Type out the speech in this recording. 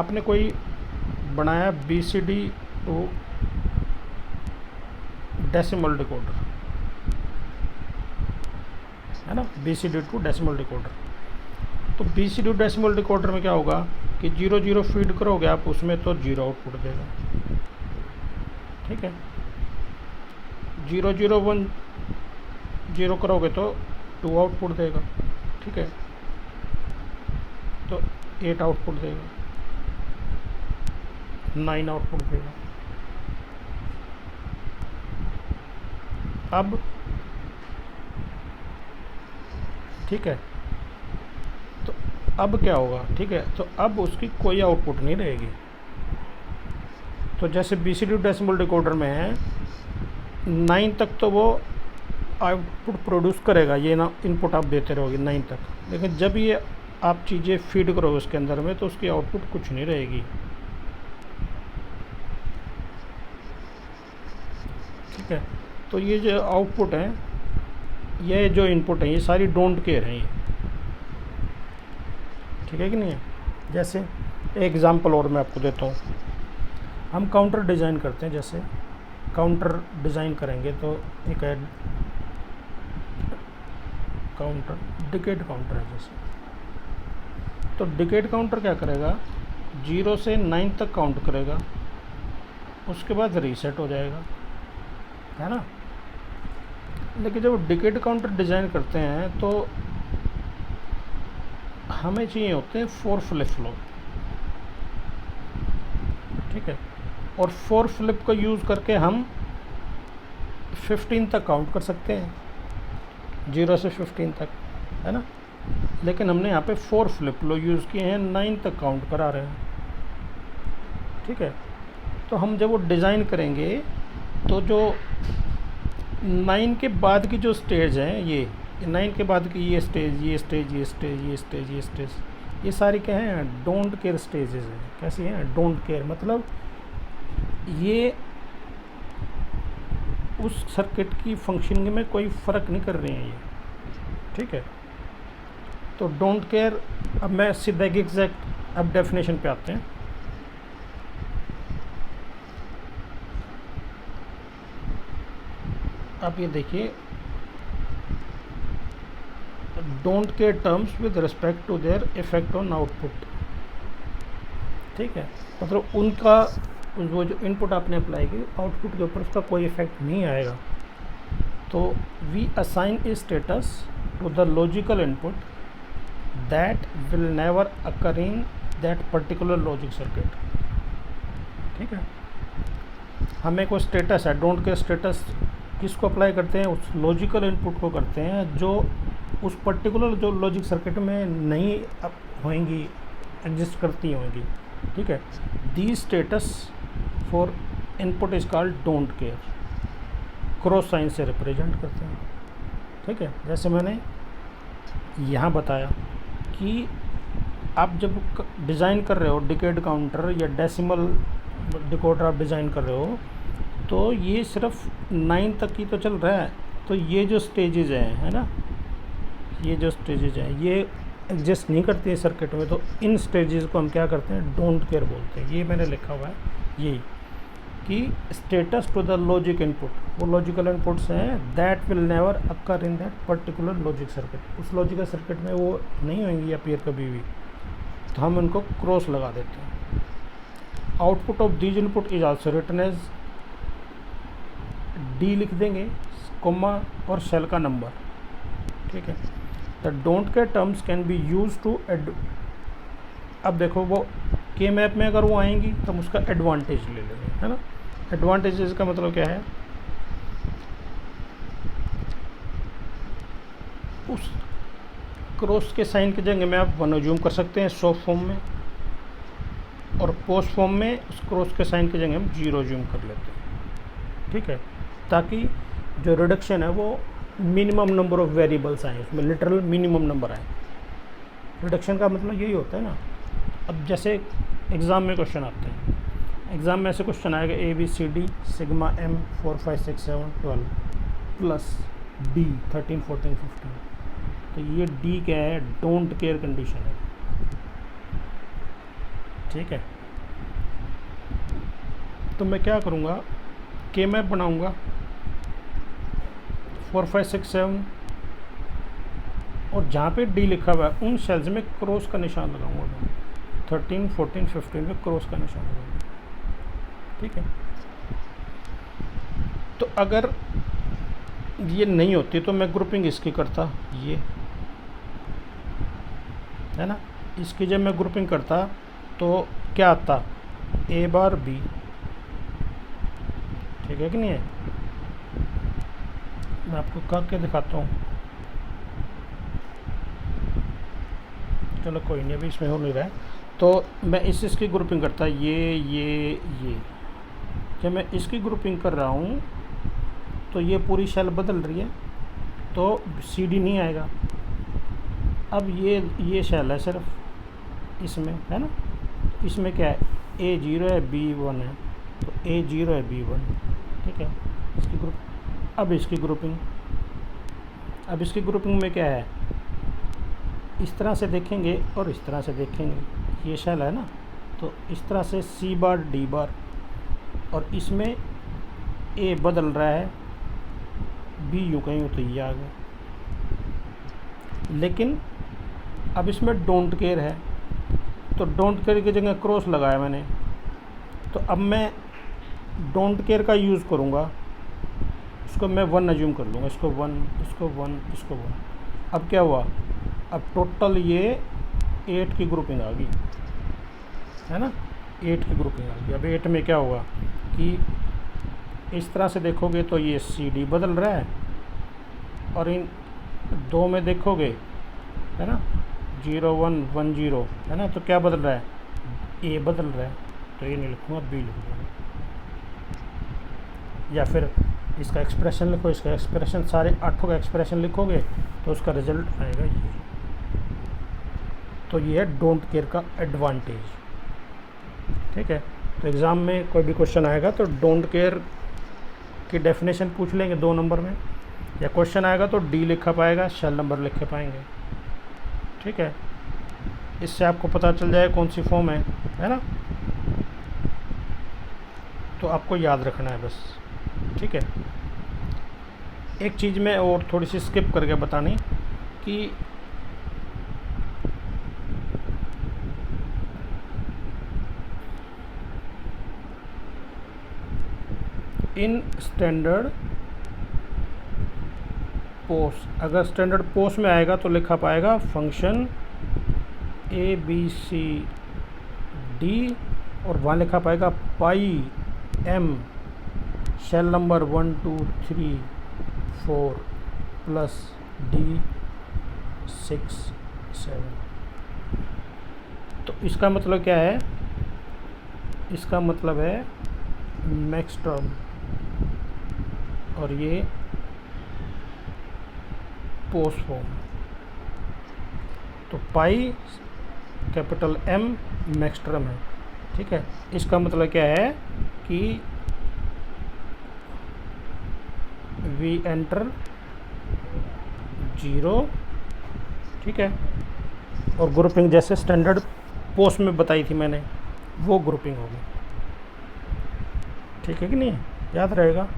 आपने कोई बनाया BCD टू डेसिमल डिकोडर, है ना, BCD टू डेसिमल डिकोडर। तो BCD डेसिमल डिकोडर में क्या होगा कि 0 0 फीड करोगे आप उसमें तो 0 आउटपुट देगा, ठीक है। 0 0 1 0 करोगे तो 2 आउटपुट देगा, ठीक है, तो 8 आउटपुट देगा, 9 आउटपुट देगा। अब ठीक है, तो अब क्या होगा, ठीक है, तो अब उसकी कोई आउटपुट नहीं रहेगी। तो जैसे BCD डेसिमल डिकोडर में है 9 तक तो वो आउटपुट प्रोड्यूस करेगा, ये ना इनपुट आप देते रहोगे 9 तक, लेकिन जब ये आप चीज़ें फीड करोगे उसके अंदर में तो उसकी आउटपुट कुछ नहीं रहेगी, ठीक है। तो ये जो आउटपुट है, ये जो इनपुट है, ये सारी डोंट केयर है ये, ठीक है कि नहीं है। जैसे एग्जांपल और मैं आपको देता हूँ, हम काउंटर डिज़ाइन करते हैं, जैसे काउंटर डिज़ाइन करेंगे तो एक है काउंटर, डिकेड काउंटर है जैसे, तो डिकेड काउंटर क्या करेगा, 0 से 9 तक काउंट करेगा, उसके बाद रीसेट हो जाएगा, है ना। लेकिन जब डिकेड काउंटर डिज़ाइन करते हैं तो हमें चाहिए होते हैं 4 फ्लिप फ्लॉप, ठीक है, और 4 फ्लिप का यूज़ करके हम 15 तक काउंट कर सकते हैं, 0 से 15 तक, है ना। लेकिन हमने यहाँ पे 4 फ्लिप फ्लॉप यूज़ किए हैं, 9 तक काउंट करा रहे हैं, ठीक है। तो हम जब वो डिज़ाइन करेंगे तो जो 9 के बाद की जो स्टेज है, ये 9 के बाद की ये स्टेज, ये स्टेज, ये स्टेज, ये स्टेज, ये स्टेज, ये सारी क्या हैं, डोंट केयर स्टेजेस हैं। कैसी हैं, डोंट केयर, मतलब ये उस सर्किट की फंक्शनिंग में कोई फ़र्क नहीं कर रहे हैं ये, ठीक है। तो डोंट केयर, अब मैं सीधा एग्जैक्ट अब डेफिनेशन पे आते हैं। अब ये देखिए, don't care terms with respect to their effect on output, ठीक है, मतलब उनका वो जो इनपुट आपने अप्लाई की आउटपुट के ऊपर उसका कोई इफेक्ट नहीं आएगा। तो we assign a status to the logical input that will never occur in that particular logic circuit, ठीक है। हमें कोई स्टेटस है, डोंट केयर स्टेटस किसको अप्लाई करते हैं, उस लॉजिकल इनपुट को करते हैं जो उस पर्टिकुलर जो लॉजिक सर्किट में नहीं होंगी, एग्जिस्ट करती होंगी, ठीक है। The status for input is called don't care, cross sign से रिप्रेजेंट करते हैं, ठीक है। जैसे मैंने यहाँ बताया कि आप जब डिज़ाइन कर रहे हो डिकेड काउंटर या डेसिमल डिकोडर आप डिज़ाइन कर रहे हो, तो ये सिर्फ 9 तक ही तो चल रहा है, तो ये जो स्टेजेज हैं, है ना, ये जो स्टेजेज हैं ये एग्जिस्ट नहीं करती है सर्किट में, तो इन स्टेजेस को हम क्या करते हैं, डोंट केयर बोलते हैं। ये मैंने लिखा हुआ है यही कि status to the logic input, वो लॉजिकल इनपुट्स हैं that will never occur in that particular logic circuit, उस लॉजिकल सर्किट में वो नहीं होंगी अपीयर कभी भी, तो हम उनको क्रॉस लगा देते हैं। Output of these input is also written as, D लिख देंगे, कोमा और सेल का नंबर, ठीक है। The don't care terms can be use to अब देखो वो के मैप में अगर वो आएंगी तो हम उसका एडवांटेज ले लेंगे, है ना। एडवांटेजेस का मतलब क्या है, उस क्रॉस के साइन की जगह में आप वन जूम कर सकते हैं सॉ फॉर्म में, और पोस्ट फॉर्म में उस क्रॉस के साइन की जगह हम 0 जूम कर लेते हैं, ठीक है, ताकि जो रिडक्शन है वो मिनिमम नंबर ऑफ वेरिएबल्स आए, उसमें लिटरल मिनिमम नंबर आए। रिडक्शन का मतलब यही होता है ना। अब जैसे एग्ज़ाम में क्वेश्चन आते हैं, एग्ज़ाम में ऐसे क्वेश्चन आएगा ABCD sigma M 4 5 6 7 12 plus D 13 14 15, तो ये D क्या है, डोंट केयर कंडीशन है, ठीक है। तो मैं क्या करूँगा, के मैप बनाऊँगा 4 5 6 7 और जहाँ पे डी लिखा हुआ है उन सेल्स में क्रॉस का निशान लगाऊंगा मैं, 13 14 15 में क्रॉस का निशान लगाऊंगा। ठीक है। तो अगर ये नहीं होती तो मैं ग्रुपिंग इसकी करता, ये है ना, इसकी जब मैं ग्रुपिंग करता तो क्या आता, ए बार बी। ठीक है कि नहीं है। मैं आपको करके दिखाता हूँ, चलो कोई नहीं, अभी इसमें हो नहीं रहा है। तो मैं इसकी ग्रुपिंग करता, ये जब मैं इसकी ग्रुपिंग कर रहा हूँ तो ये पूरी शेल बदल रही है, तो सी डी नहीं आएगा। अब ये शेल है सिर्फ इसमें, है ना, इसमें क्या है, ए 0 है बी 1 है, तो ए 0 है बी 1। ठीक है। इसकी ग्रुप, अब इसकी ग्रुपिंग में क्या है, इस तरह से देखेंगे और इस तरह से देखेंगे, ये शेल है ना, तो इस तरह से सी बार डी बार, और इसमें ए बदल रहा है, बी यूँ कहीं तो ये आ गया। लेकिन अब इसमें डोंट केयर है, तो डोंट केयर की जगह क्रॉस लगाया मैंने, तो अब मैं डोंट केयर का यूज़ करूँगा, इसको मैं 1 अज्यूम कर लूँगा, इसको 1 इसको 1 इसको 1। अब क्या हुआ, अब टोटल ये 8 की ग्रुपिंग आ गई, है ना, 8 की ग्रुपिंग आ गई। अब 8 में क्या होगा कि इस तरह से देखोगे तो ये सी डी बदल रहा है, और इन 2 में देखोगे, है ना, 0 1 1 0, है ना, तो क्या बदल रहा है, ए बदल रहा है, तो ये नहीं लिखूँगा, बी लिखूँगा। या फिर इसका एक्सप्रेशन लिखो, इसका एक्सप्रेशन, सारे 8 का एक्सप्रेशन लिखोगे तो उसका रिजल्ट आएगा ये। तो ये है डोंट केयर का एडवांटेज। ठीक है। तो एग्ज़ाम में कोई भी क्वेश्चन आएगा तो डोंट केयर की डेफिनेशन पूछ लेंगे 2 नंबर में, या क्वेश्चन आएगा तो डी लिखा पाएगा, शेल नंबर लिखे पाएंगे। ठीक है। इससे आपको पता चल जाए कौन सी फॉर्म है ना। तो आपको याद रखना है बस। ठीक है। एक चीज़ में और थोड़ी सी स्किप करके बतानी कि इन स्टैंडर्ड पोस्ट, अगर स्टैंडर्ड पोस्ट में आएगा तो लिखा पाएगा function A B C D, और वहाँ लिखा पाएगा पाई एम शेल नंबर 1 2 3 4 प्लस डी 6 7। तो इसका मतलब क्या है, इसका मतलब है मैक्स टर्म, और ये पोस्ट फॉर्म। तो pi capital M max term है। ठीक है। इसका मतलब क्या है कि वी एंटर 0। ठीक है। और ग्रुपिंग जैसे स्टैंडर्ड पोस्ट में बताई थी मैंने, वो ग्रुपिंग होगी। ठीक है कि नहीं, याद रहेगा।